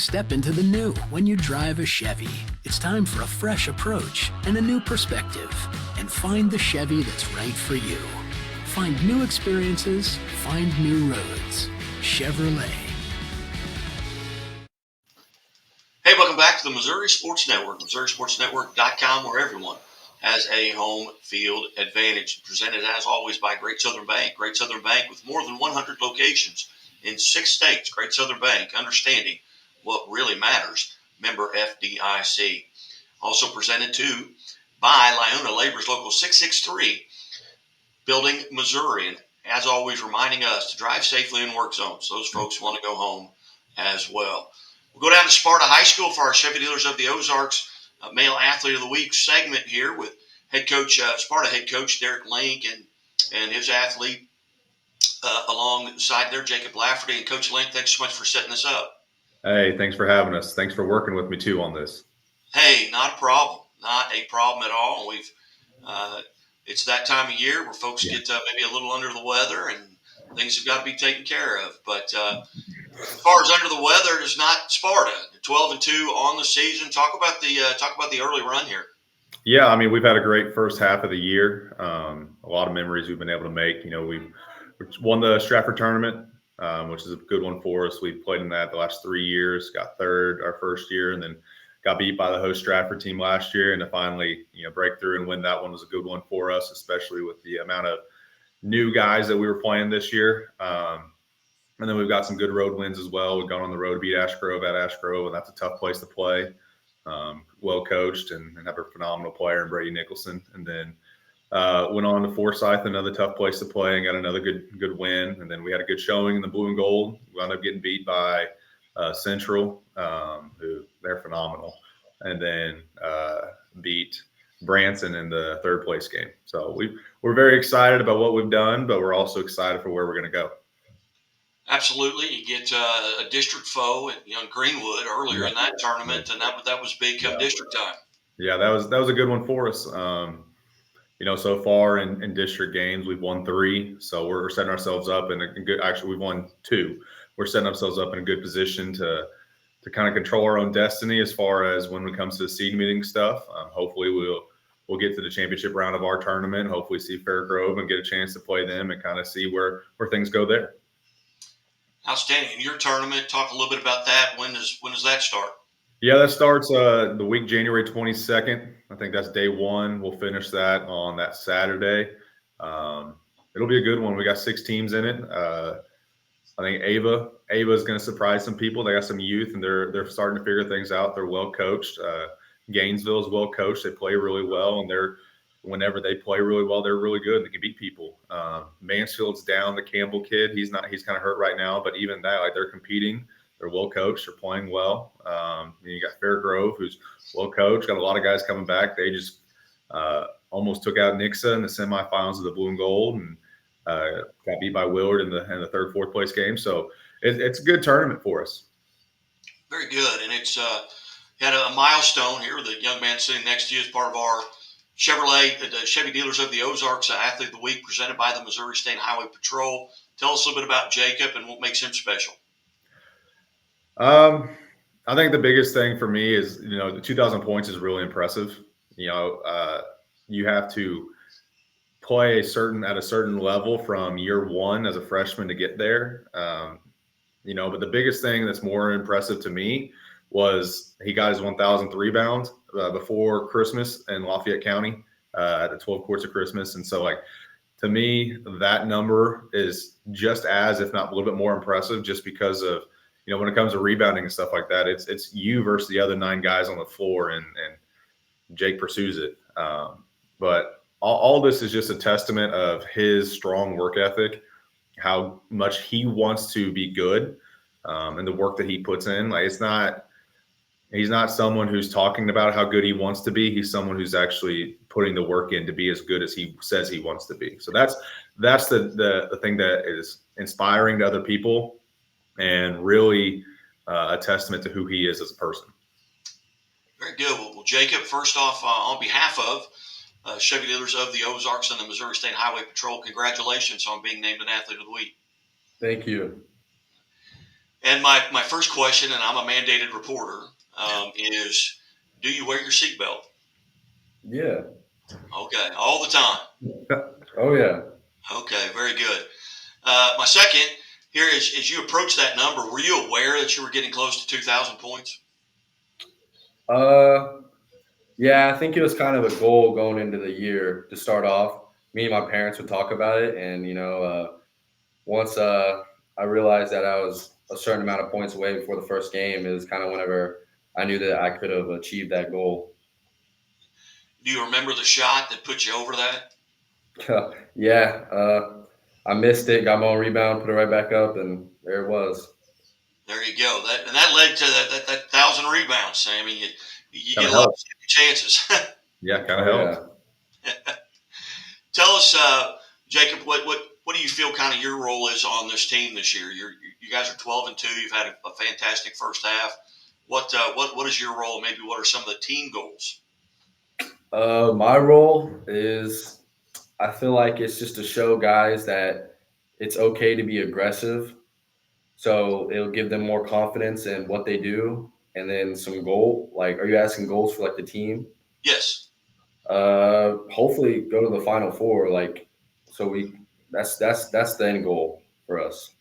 step into the new when you drive a Chevy. It's time for a fresh approach and a new perspective. And find the Chevy that's right for you. Find new experiences, find new roads. Chevrolet. Hey, welcome back to the Missouri Sports Network, MissouriSportsNetwork.com, where everyone has a home field advantage. Presented, as always, by Great Southern Bank. Great Southern Bank with more than 100 locations in 6 states. Great Southern Bank, understanding what really matters. Member FDIC. Also presented, too, by Lyona Labor's Local 663, Building Missouri. And as always, reminding us to drive safely in work zones. Those folks want to go home as well. We'll go down to Sparta High School for our Chevy Dealers of the Ozarks Male Athlete of the Week segment here with Sparta head coach Deric Link and his athlete alongside there, Jacob Lafferty. And Coach Link, thanks so much for setting this up. Hey, thanks for having us. Thanks for working with me, too, on this. Hey, not a problem. Not a problem at all. It's that time of year where folks get maybe a little under the weather and things have got to be taken care of. But as far as under the weather, it's not Sparta. 12-2 on the season. Talk about the early run here. Yeah, I mean, we've had a great first half of the year. A lot of memories we've been able to make. You know, we won the Stratford tournament, which is a good one for us. We played in that the last 3 years, got third our first year, and then got beat by the host Stratford team last year. And to finally, break through and win that one was a good one for us, especially with the amount of new guys that we were playing this year. And then we've got some good road wins as well. We've gone on the road to beat Ash Grove at Ash Grove, and that's a tough place to play. Well coached and have a phenomenal player in Brady Nicholson. And then went on to Forsyth, another tough place to play, and got another good win. And then we had a good showing in the blue and gold. We wound up getting beat by Central, who they're phenomenal, and then beat Branson in the third place game. So we're very excited about what we've done, but we're also excited for where we're going to go. Absolutely. You get a district foe at Greenwood earlier in that tournament, and that was big come district time. Yeah, that was a good one for us. So far in district games, we've won 3. So we're setting ourselves up in a good – actually, we've won 2. We're setting ourselves up in a good position to kind of control our own destiny as far as when it comes to the seed meeting stuff. Hopefully we'll get to the championship round of our tournament, hopefully see Fair Grove and get a chance to play them and kind of see where things go there. Outstanding. In your tournament, talk a little bit about that. When does that start? Yeah, that starts the week January 22nd. I think that's day 1. We'll finish that on that Saturday. It'll be a good one. We got 6 teams in it. I think Ava is going to surprise some people. They got some youth, and they're starting to figure things out. They're well coached. Gainesville is well coached. They play really well, and whenever they play really well, they're really good. They can beat people. Mansfield's down. The Campbell kid, he's kind of hurt right now, but even that, like, they're competing. They're well coached. They're playing well. You got Fair Grove, who's well coached. Got a lot of guys coming back. They just almost took out Nixa in the semifinals of the blue and gold, and got beat by Willard in the third, fourth place game. So it's a good tournament for us. Very good, and it's had a milestone here. The young man sitting next to you is part of our the Chevy Dealers of the Ozarks Athlete of the Week, presented by the Missouri State Highway Patrol. Tell us a little bit about Jacob and what makes him special. I think the biggest thing for me is, the 2,000 points is really impressive. You have to play at a certain level from year 1 as a freshman to get there. But the biggest thing that's more impressive to me was he got his 1,000th rebound before Christmas in Lafayette County at the 12 Courts of Christmas. And so, to me, that number is just as, if not a little bit more impressive, just because of, when it comes to rebounding and stuff like that, it's you versus the other 9 guys on the floor, and Jake pursues it. But all this is just a testament of his strong work ethic, how much he wants to be good, and the work that he puts in. He's not someone who's talking about how good he wants to be. He's someone who's actually putting the work in to be as good as he says he wants to be. So that's the thing that is inspiring to other people, and really a testament to who he is as a person. Very good. Well, Jacob, first off, on behalf of Chevy Dealers of the Ozarks and the Missouri State Highway Patrol, congratulations on being named an Athlete of the Week. Thank you. And my first question, and I'm a mandated reporter, is do you wear your seatbelt? Yeah. Okay, all the time. Oh yeah. Okay, very good. My second here is, as you approach that number, were you aware that you were getting close to 2,000 points? Uh, yeah, I think it was kind of a goal going into the year to start off. Me and my parents would talk about it, and once I realized that I was a certain amount of points away before the first game, it was kind of whenever I knew that I could have achieved that goal. Do you remember the shot that put you over that? Yeah, I missed it, got my own rebound, put it right back up, and there it was. There you go. That led to that 1,000 rebounds, Sammy. You Kind get of a lot of helped. chances. Yeah, kind of Oh helped. yeah. Tell us, Jacob, what do you feel kind of your role is on this team this year? You guys are 12-2. You've had a fantastic first half. What is your role? Maybe what are some of the team goals? My role is I feel like it's just to show guys that it's okay to be aggressive. So it'll give them more confidence in what they do. And then some goal. Like, are you asking goals for like the team? Yes. Hopefully go to the final four. Like, so we that's the end goal for us.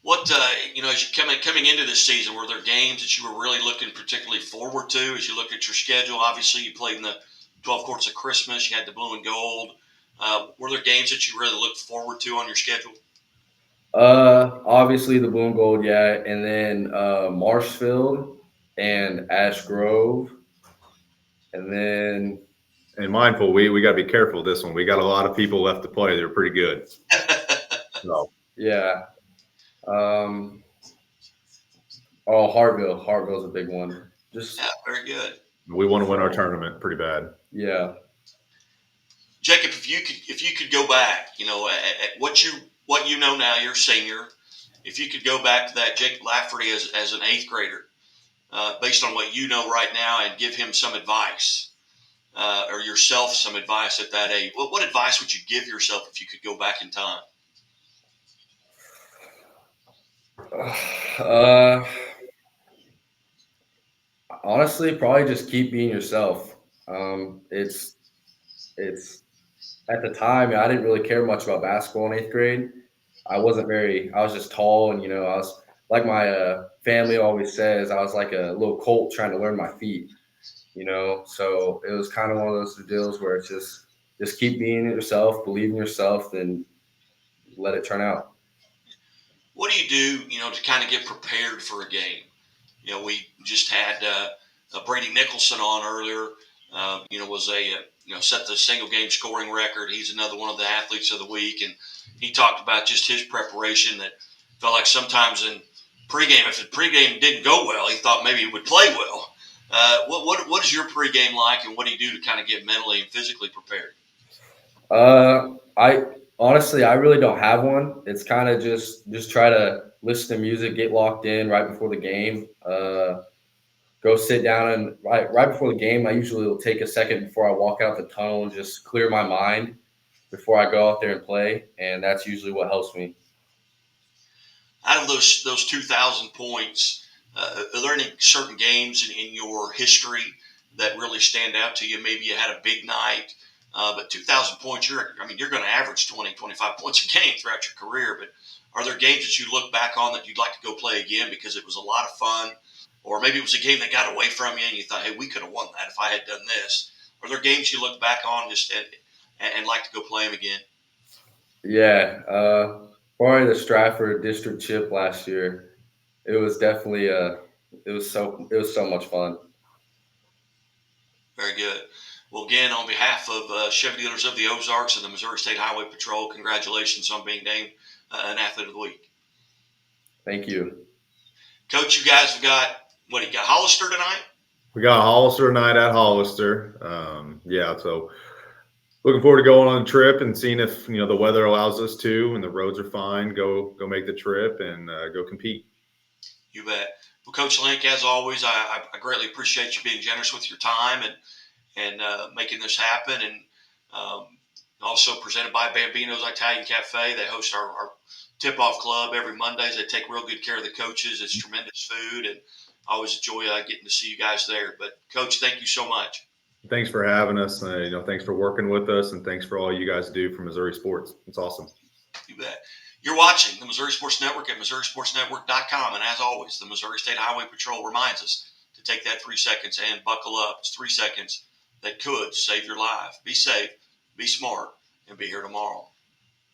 What as you coming into this season, were there games that you were really looking particularly forward to as you look at your schedule? Obviously, you played in the 12 courts of Christmas. You had the blue and gold. Were there games that you really looked forward to on your schedule? Obviously the Blue and Gold, yeah, and then Marshfield and Ash Grove, and then And mindful, we got to be careful with this one. We got a lot of people left to play. They're pretty good. So yeah, um, oh Hartville's a big one. Just Yeah, very good. we want to win our tournament pretty bad. yeah, Jacob, if you could go back, at what you know now, you're a senior. If you could go back to that Jacob Lafferty as an eighth grader, based on what you know right now, and give him some advice, or yourself some advice at that age, what advice would you give yourself if you could go back in time? uh, honestly, probably just keep being yourself. It's at the time I didn't really care much about basketball in eighth grade. I was just tall, and I was like my family always says, I was like a little colt trying to learn my feet. So it was kind of one of those deals where it's just keep being yourself, believe in yourself, then let it turn out. What do you do, to kind of get prepared for a game? We just had Brady Nicholson on earlier. Was set the single game scoring record. He's another one of the athletes of the week, and he talked about just his preparation. That felt like sometimes in pregame, if the pregame didn't go well, he thought maybe he would play well. What is your pregame like, and what do you do to kind of get mentally and physically prepared? I honestly, I really don't have one. It's kind of just try to listen to music, get locked in right before the game. Go sit down, and right before the game, I usually will take a second before I walk out the tunnel and just clear my mind before I go out there and play, and that's usually what helps me. Out of those 2,000 points, are there any certain games in your history that really stand out to you? Maybe you had a big night, but 2,000 points, you're going to average 20, 25 points a game throughout your career. But are there games that you look back on that you'd like to go play again because it was a lot of fun? Or maybe it was a game that got away from you and you thought, hey, we could have won that if I had done this. Are there games you look back on and like to go play them again? Yeah, probably the Stratford District Chip last year. It was definitely it was so much fun. Very good. Well, again, on behalf of Chevy Dealers of the Ozarks and the Missouri State Highway Patrol, congratulations on being named an Athlete of the Week. Thank you. Coach, you guys have got, what, you got Hollister tonight? We got Hollister tonight at Hollister. So looking forward to going on a trip and seeing if the weather allows us to, and the roads are fine. Go make the trip and go compete. You bet. Well, Coach Link, as always, I greatly appreciate you being generous with your time and making this happen. And Also presented by Bambino's Italian Cafe. They host our tip-off club every Mondays. They take real good care of the coaches. It's tremendous food, and I always enjoy getting to see you guys there. But, Coach, thank you so much. Thanks for having us. Thanks for working with us, and thanks for all you guys do for Missouri sports. It's awesome. You bet. You're watching the Missouri Sports Network at MissouriSportsNetwork.com. And as always, the Missouri State Highway Patrol reminds us to take that 3 seconds and buckle up. It's 3 seconds that could save your life. Be safe, be smart, and be here tomorrow.